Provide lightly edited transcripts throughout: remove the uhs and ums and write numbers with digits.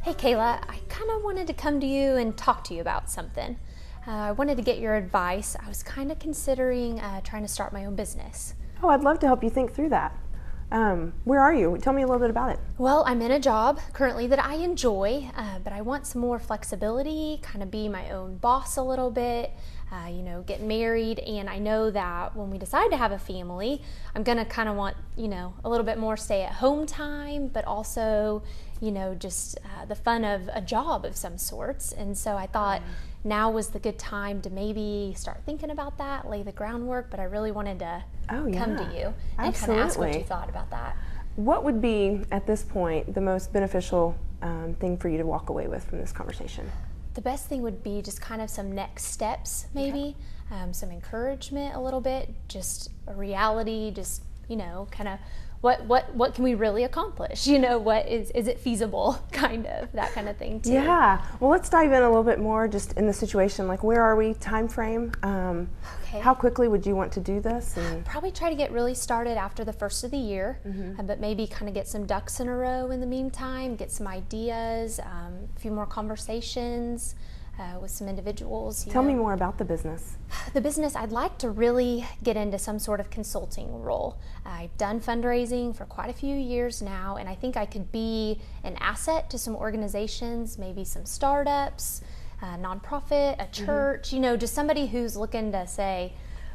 Hey Kayla, I kind of wanted to come to you and talk to you about something. I wanted to get your advice. I was kind of considering trying to start my own business. Oh, I'd love to help you think through that. Where are you? Tell me a little bit about it. Well, I'm in a job currently that I enjoy, but I want some more flexibility, kind of be my own boss a little bit, get married. And I know that when we decide to have a family, I'm going to kind of want, a little bit more stay at home time, but also, just the fun of a job of some sorts. And so I thought now was the good time to maybe start thinking about that, lay the groundwork, but I really wanted to come to you and kind of ask what you thought about that. What would be, at this point, the most beneficial thing for you to walk away with from this conversation? The best thing would be just kind of some next steps, maybe, some encouragement a little bit, just a reality, just, kind of what can we really accomplish? What is it feasible, kind of, that kind of thing too. Yeah, well, let's dive in a little bit more just in the situation, like where are we, time frame? Okay. How quickly would you want to do this? Probably try to get really started after the first of the year, but maybe kind of get some ducks in a row in the meantime, get some ideas, a few more conversations with some individuals. Tell me more about the business. The business, I'd like to really get into some sort of consulting role. I've done fundraising for quite a few years now, and I think I could be an asset to some organizations, maybe some startups, a nonprofit, a church, just somebody who's looking to say,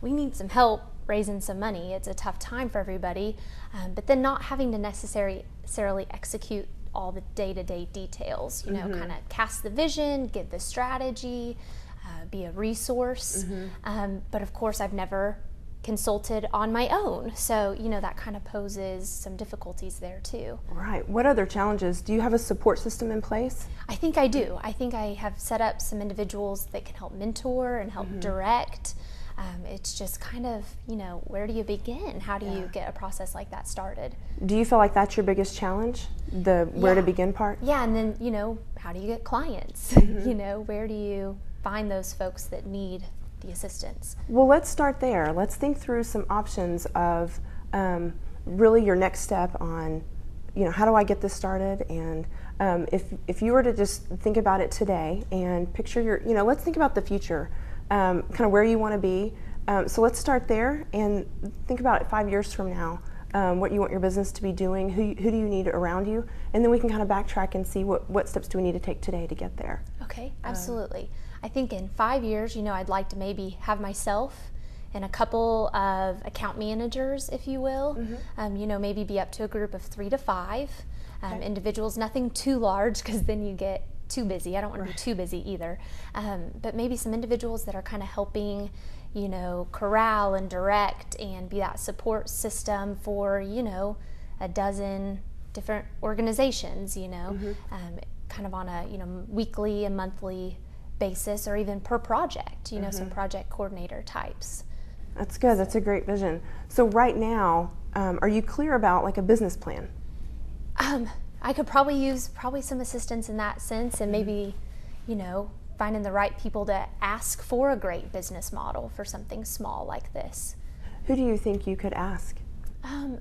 we need some help raising some money. It's a tough time for everybody, but then not having to necessarily execute all the day-to-day details, kind of cast the vision, give the strategy, be a resource. But of course, I've never consulted on my own. So, that kind of poses some difficulties there too. Right. What other challenges? Do you have a support system in place? I think I do. I think I have set up some individuals that can help mentor and help direct. It's just kind of, where do you begin? How do you get a process like that started? Do you feel like that's your biggest challenge, the where to begin part? Yeah, and then, how do you get clients? Where do you find those folks that need the assistance? Well, let's start there. Let's think through some options of really your next step on, how do I get this started? And if you were to just think about it today and picture let's think about the future. Kind of where you want to be. So let's start there and think about it 5 years from now, what you want your business to be doing, who do you need around you, and then we can kind of backtrack and see what steps do we need to take today to get there. Okay, absolutely. I think in 5 years, I'd like to maybe have myself and a couple of account managers, if you will, maybe be up to a group of 3 to 5 individuals, nothing too large because then you get too busy. I don't want to be too busy either. But maybe some individuals that are kind of helping, corral and direct and be that support system for, a dozen different organizations, kind of on a, weekly and monthly basis or even per project, some project coordinator types. That's good. That's a great vision. So right now, are you clear about like a business plan? I could probably use some assistance in that sense and maybe, finding the right people to ask for a great business model for something small like this. Who do you think you could ask?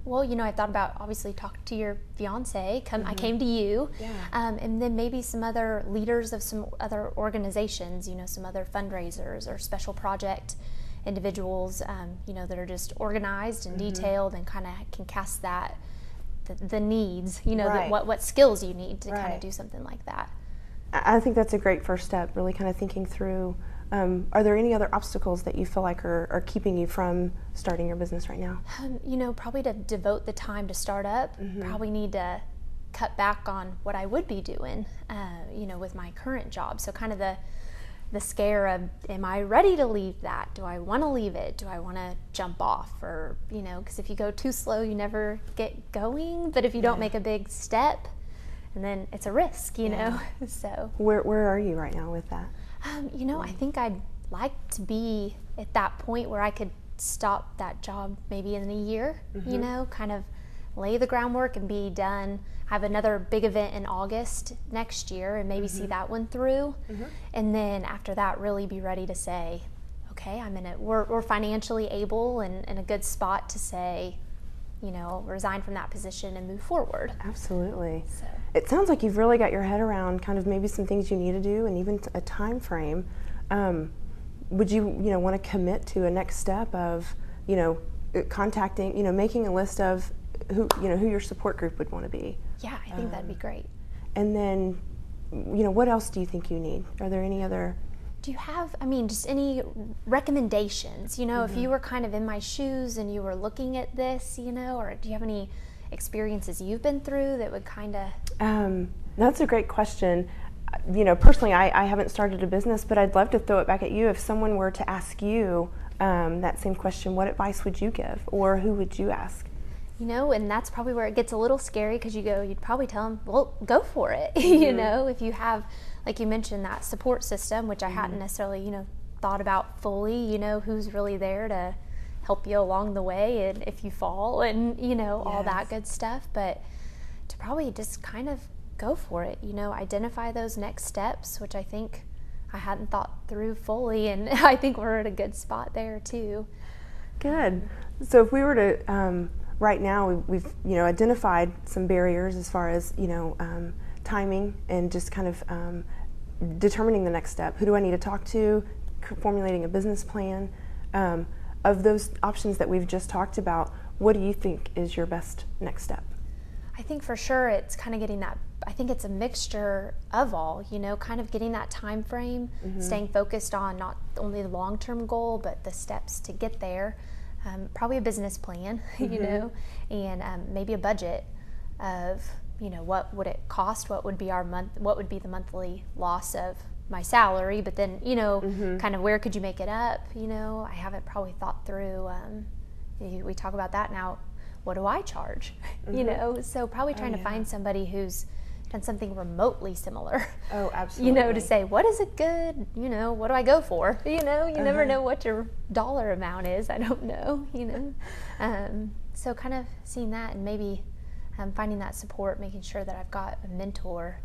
Well, I thought about obviously talking to your fiance. I came to you. Yeah. And then maybe some other leaders of some other organizations, some other fundraisers or special project individuals, that are just organized and detailed and kind of can cast that the needs, what skills you need to kind of do something like that. I think that's a great first step, really kind of thinking through, are there any other obstacles that you feel like are keeping you from starting your business right now? Probably to devote the time to start up, probably need to cut back on what I would be doing, with my current job. So kind of the scare of, am I ready to leave that? Do I want to leave it? Do I want to jump off? Or, because if you go too slow, you never get going. But if you don't make a big step, and then it's a risk, So where are you right now with that? I think I'd like to be at that point where I could stop that job maybe in a year, kind of lay the groundwork and be done. Have another big event in August next year and maybe see that one through. And then after that, really be ready to say, okay, we're financially able and in a good spot to say, resign from that position and move forward. Absolutely. So. It sounds like you've really got your head around kind of maybe some things you need to do and even a time frame. Would you want to commit to a next step of, contacting, making a list of who your support group would want to be? Yeah, I think that'd be great. And then, what else do you think you need? Are there any other? Do you have, just any recommendations? If you were kind of in my shoes and you were looking at this, or do you have any experiences you've been through that would kind of? That's a great question. Personally, I haven't started a business, but I'd love to throw it back at you. If someone were to ask you that same question, what advice would you give, or who would you ask? And that's probably where it gets a little scary, because you'd probably tell them, well, go for it. If you have, like you mentioned, that support system, which I hadn't necessarily, thought about fully, who's really there to help you along the way, and if you fall and, all that good stuff. But to probably just kind of go for it, identify those next steps, which I think I hadn't thought through fully, and I think we're at a good spot there too. Good. So if we were to, right now we've identified some barriers as far as timing and just kind of determining the next step. Who do I need to talk to? Formulating a business plan. Of those options that we've just talked about, what do you think is your best next step? I think for sure it's kind of getting that. I think it's a mixture of all, kind of getting that time frame, staying focused on not only the long-term goal, but the steps to get there. Probably a business plan, and maybe a budget of, what would it cost? What would be what would be the monthly loss of my salary? But then, kind of where could you make it up? I haven't probably thought through, we talk about that now. What do I charge? So probably trying to find somebody who's done something remotely similar. Oh, absolutely. To say, what is it good? What do I go for? You never know what your dollar amount is. I don't know, So kind of seeing that, and maybe finding that support, making sure that I've got a mentor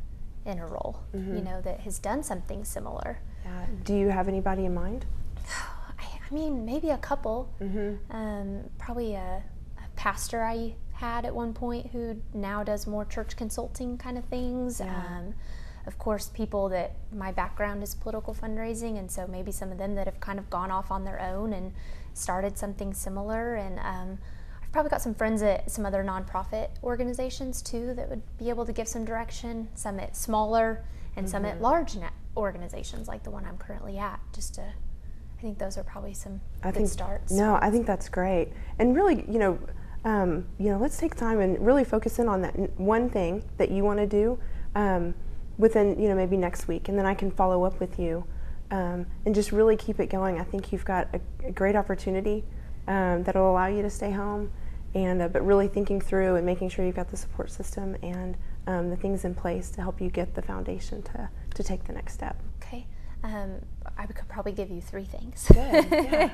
in a role, that has done something similar. Yeah. Do you have anybody in mind? Maybe a couple. Probably a pastor I had at one point who now does more church consulting kind of things. Of course, people that my background is political fundraising, and so maybe some of them that have kind of gone off on their own and started something similar. And I've probably got some friends at some other nonprofit organizations too that would be able to give some direction, some at smaller and some at large organizations like the one I'm currently at. I think those are probably some good starts. No, I think that's great. And really, let's take time and really focus in on that one thing that you want to do within, maybe next week, and then I can follow up with you and just really keep it going. I think you've got a great opportunity that'll allow you to stay home, and but really thinking through and making sure you've got the support system and the things in place to help you get the foundation to take the next step. Okay. I could probably give you 3 things. Good. Yeah.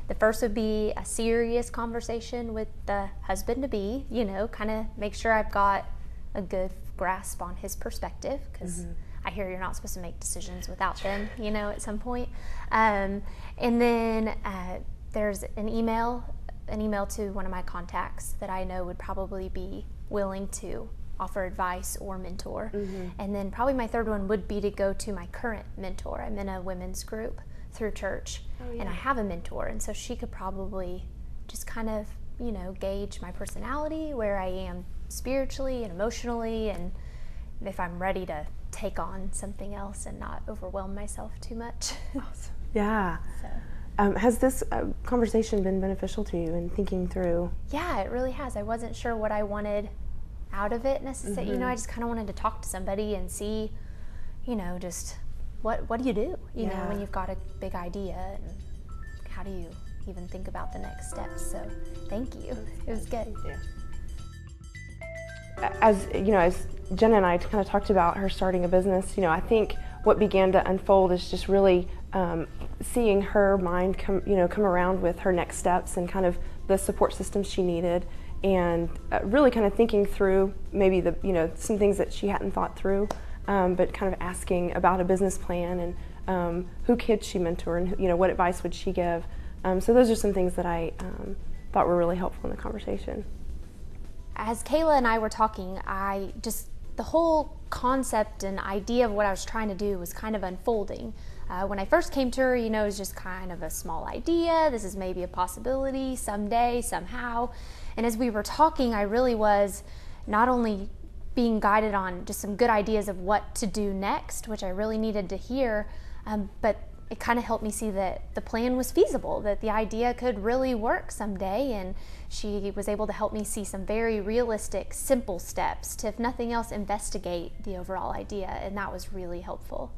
The first would be a serious conversation with the husband-to-be, kind of make sure I've got a good grasp on his perspective, because I hear you're not supposed to make decisions without them, at some point. And then there's an email to one of my contacts that I know would probably be willing to offer advice or mentor. And then probably my third one would be to go to my current mentor. I'm in a women's group through church, and I have a mentor, and so she could probably just kind of, gauge my personality, where I am spiritually and emotionally, and if I'm ready to take on something else and not overwhelm myself too much. Awesome. Yeah. So. Has this conversation been beneficial to you in thinking through? Yeah, it really has. I wasn't sure what I wanted out of it necessarily. I just kind of wanted to talk to somebody and see, just what do you do, when you've got a big idea, and how do you even think about the next steps. So thank you. It was good. Yeah. As Jenna and I kind of talked about her starting a business, I think what began to unfold is just really seeing her mind come around with her next steps and kind of the support system she needed, and really kind of thinking through maybe some things that she hadn't thought through, but kind of asking about a business plan and who could she mentor, and what advice would she give. So those are some things that I thought were really helpful in the conversation. As Kayla and I were talking, the whole concept and idea of what I was trying to do was kind of unfolding. When I first came to her, it was just kind of a small idea. This is maybe a possibility someday, somehow. And as we were talking, I really was not only being guided on just some good ideas of what to do next, which I really needed to hear, but it kind of helped me see that the plan was feasible, that the idea could really work someday. And she was able to help me see some very realistic, simple steps to, if nothing else, investigate the overall idea. And that was really helpful.